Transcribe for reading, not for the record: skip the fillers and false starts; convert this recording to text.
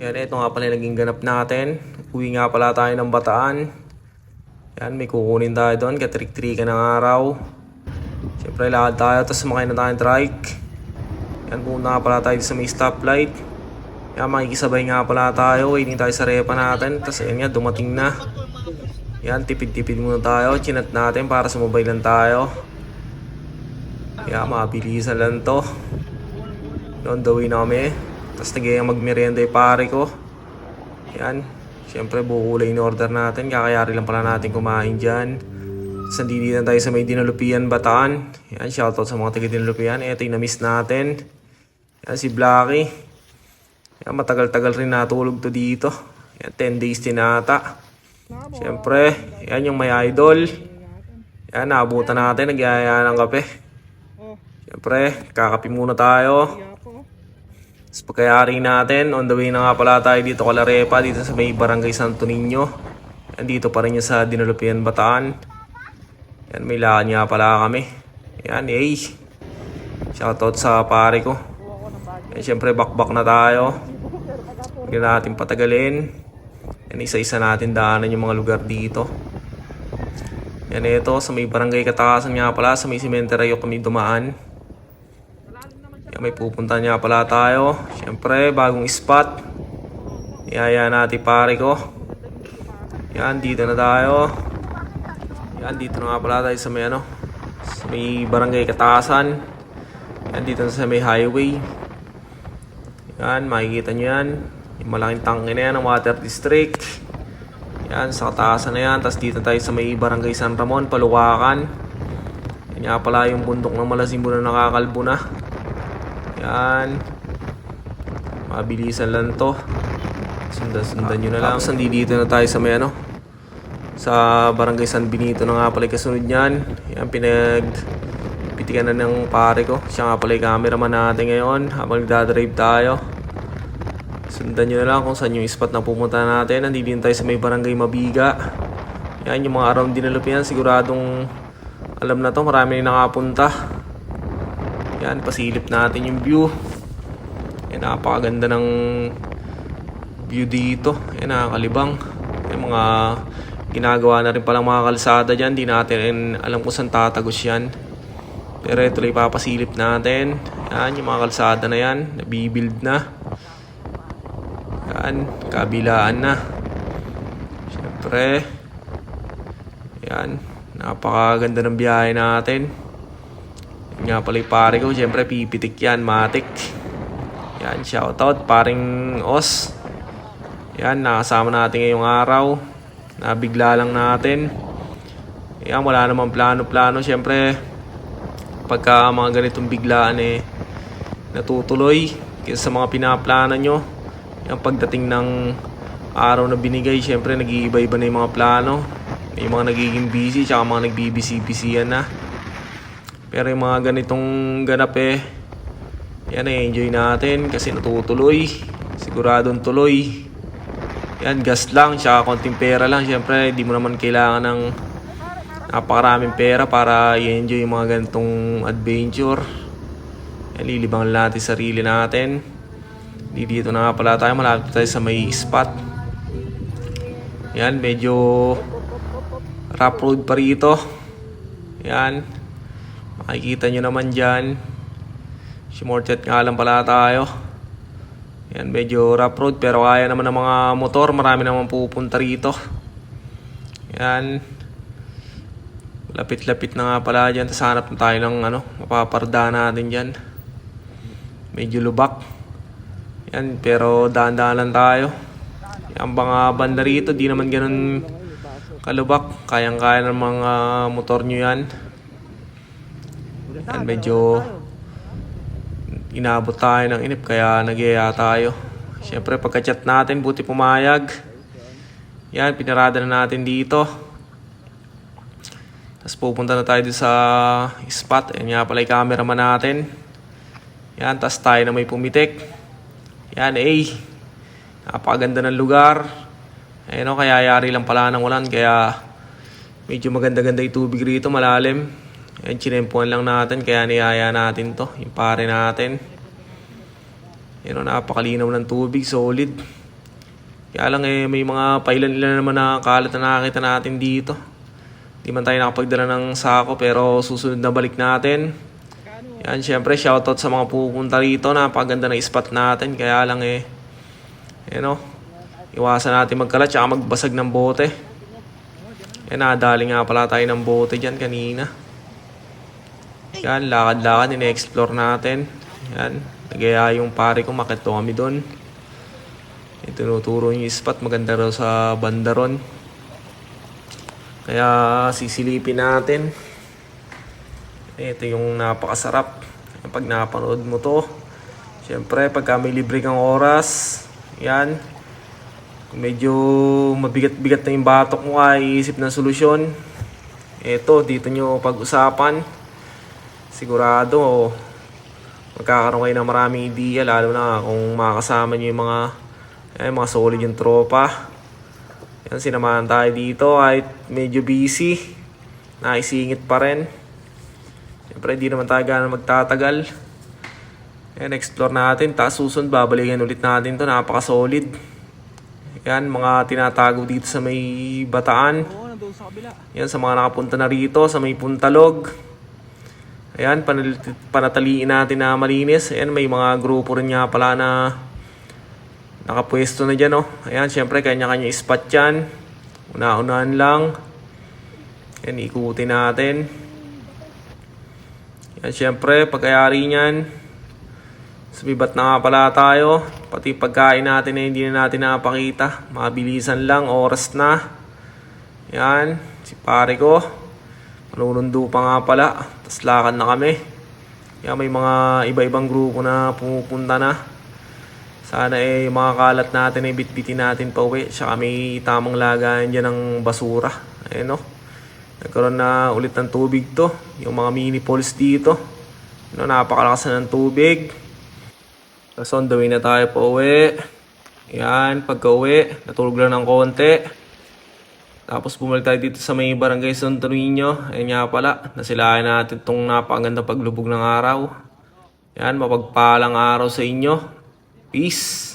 Yan, ito nga pala yung naging ganap natin. Uwi nga pala tayo ng Bataan. Yan, may kukunin tayo doon. Katrik-trikan ng araw. Siyempre, lakad tayo. Tapos sumakay na tayong trike. Yan, pumunta nga pala tayo sa may stoplight. Yan, makikisabay nga pala tayo. Waiting tayo sa repa natin. Tapos yan nga, dumating na. Yan, tipid-tipid muna tayo. Chinat natin para sumabay lang tayo. Yan, mabilisan lang to. On the way na kami. Tapos nagayang magmerienda yung pare ko. Yan. Siyempre bukulay in order natin. Kakayari lang pala natin kumain dyan. Tapos nandito na tayo sa may Dinalupian, Bataan. Yan. Shoutout sa mga taga Dinalupian. Ito yung na-miss natin. Yan si Blacky. Yan. Matagal-tagal rin natulog to dito. Yan. 10 days din ata. Siyempre. Yan yung may idol. Yan. Naabutan natin. Nagyaya ng kape. Siyempre. Kakape muna tayo. Tapos pagkayari natin, on the way na nga pala tayo dito kala Repa, dito sa may Barangay Santo Niño. Yan, dito pa rin yung sa Dinalupian, Bataan. Yan, may lakad nga pala kami. Yan, hey. Shoutout sa pare ko. Yan, syempre bakbak na tayo. Hindi natin patagalin. Yan, isa-isa natin daanan yung mga lugar dito. Yan, ito, sa may Barangay Katakasan nga pala, sa may sementeryo kami dumaan. Yan, may pupunta niya pala tayo. Siyempre, bagong spot. Iyaya natin pare ko. Yan, dito na tayo. Yan, dito na nga pala tayo sa may sa may Barangay Katakasan. Yan, dito na sa may highway. Yan, makikita nyo yan. Yung malaking tangke na yan ng water district. Yan, sa Katakasan na yan. Tapos dito tayo sa may Barangay San Ramon, Paluwakan. Yan nga pala yung bundok ng Malasimbo na nakakalbo na. Yan. Mabilisan lang to. Sundan nyo na lang. Tapos nandito na tayo sa may sa Barangay San Benito na nga pala kasunod nyan. Yan, pinagpitikan na ng pare ko. Siya nga pala yung cameraman natin ngayon habang nagdadrive tayo. Sundan nyo na lang kung saan yung spot na pumunta natin. Nandito tayo sa may Barangay Mabiga. Yan, yung mga around Dinalupian, siguradong alam na to. Marami na nakapunta. Yan, pasilip natin yung view. Yan, napakaganda ng view dito. Yan, nakakalibang. Yan, mga ginagawa na rin palang mga kalsada dyan. Di natin alam kung saan tatagos yan. Pero ito lang ipapasilip natin. Yan, yung mga kalsada na yan. Nabibuild na. Yan, kabilaan na. Siyempre. Yan, napakaganda ng biyahe natin. Nga pala yung pare ko, siyempre pipitik yan, matik. Yan, shoutout, paring Os. Yan, nakasama natin ngayong araw. Nabigla lang natin. Yan, wala namang plano-plano. Siyempre, pagka mga ganitong biglaan natutuloy. Kaysa sa mga pinaplano nyo. Yan, pagdating ng araw na binigay, siyempre nag-iiba-iba na yung mga plano. May mga nagiging busy, tsaka mga nagbibisi-bisiyan na. Pero yung mga ganitong ganap yan enjoy natin kasi natutuloy. Siguradong tuloy. Yan, gas lang, tsaka konting pera lang. Siyempre, di mo naman kailangan ng napakaraming pera para i-enjoy yung mga ganitong adventure. Yan, lilibang natin sarili natin. Dito na nga pala tayo, malapit tayo sa may spot. Yan, medyo rough road pa rito. Yan. Makikita nyo naman dyan. Shortcut nga lang pala tayo. Yan, medyo rough road pero kaya naman ng mga motor. Marami naman pupunta rito. Yan. Lapit-lapit na nga pala dyan. Tapos hanap na tayo ng mapaparda natin dyan. Medyo lubak. Yan, pero daan-daan lang tayo. Yan, mga banda rito di naman ganun kalubak. Kayang-kaya ng mga motor nyo yan. Yan, medyo inabot tayo ng inip kaya nagyaya tayo. Siyempre pagka-chat natin, buti pumayag. Yan, pinarada na natin dito. Tapos pupunta na tayo sa spot. Yan nga pala yung cameraman natin. Yan, tapos tayo na may pumitik. Yan, napakaganda ng lugar. Ayun, kaya yari lang pala ng ulan. Kaya medyo maganda-ganda yung tubig rito, malalim. Yan, chinempuan lang natin, kaya niyaya natin to, yung pare natin. Yan, napakalinaw ng tubig, solid. Kaya lang may mga pailan-ilan naman na kalat na nakakita natin dito. Di man tayo nakapagdala ng sako pero susunod na balik natin. Yan, syempre shoutout sa mga pupunta rito. Napaganda ng spot natin. Kaya lang iwasan natin magkalat tsaka magbasag ng bote. Nadali nga pala tayo ng bote dyan kanina. Yan, lakad-lakad, ine-explore natin. Yan, nagaya yung pare ko, makito kami doon. Tinuturo yung spot, maganda raw sa banda ron. Kaya sisilipin natin. Ito yung napakasarap. Pag napanood mo to, syempre pagka may libre kang oras, yan, medyo mabigat-bigat na yung batok mo, iisip ng solusyon. Ito, dito nyo pag-usapan. Sigurado magkakaroon kayo ng maraming ideya, lalo na kung makakasama nyo yung mga solid yung tropa. Yan, sinamahan tayo dito kahit medyo busy, naisingit pa rin. Siyempre di naman tayo gano'n magtatagal. Yan, explore natin, tapos susunod babalikan ulit natin to. Napaka-solid. Yan, mga tinatago dito sa may Bataan. Yan, sa mga nakapunta na rito sa may Puntalog. Ayan, panataliin natin na malinis. Ayan, may mga grupo rin nga pala na nakapwesto na dyan, oh. Ayan, syempre kanya-kanya spot yan. Una-unahan lang. Ayan, ikutin natin. Ayan, syempre pagkayari nyan, sumibat na nga pala tayo. Pati pagkain natin na hindi na natin napakita. Mabilisan lang, oras na. Ayan, si pare ko manunundo pa nga pala. Tapos lakad na kami. Kaya may mga iba-ibang grupo na pumupunta na. Sana mga kalat natin bitbitin natin pa uwi. Tsaka may tamang lagayan dyan ng basura. Ayan, nagkaroon na ulit ng tubig to. Yung mga mini falls dito. Napakalakas na ng tubig. Tapos on the way na tayo pa uwi. Ayan, pagka uwi, natulog lang ng konti. Tapos bumalik tayo dito sa may barangay Santo Niño. Ayan nga pala, nasilayan natin itong napakaganda paglubog ng araw. Yan, mapagpalang araw sa inyo. Peace!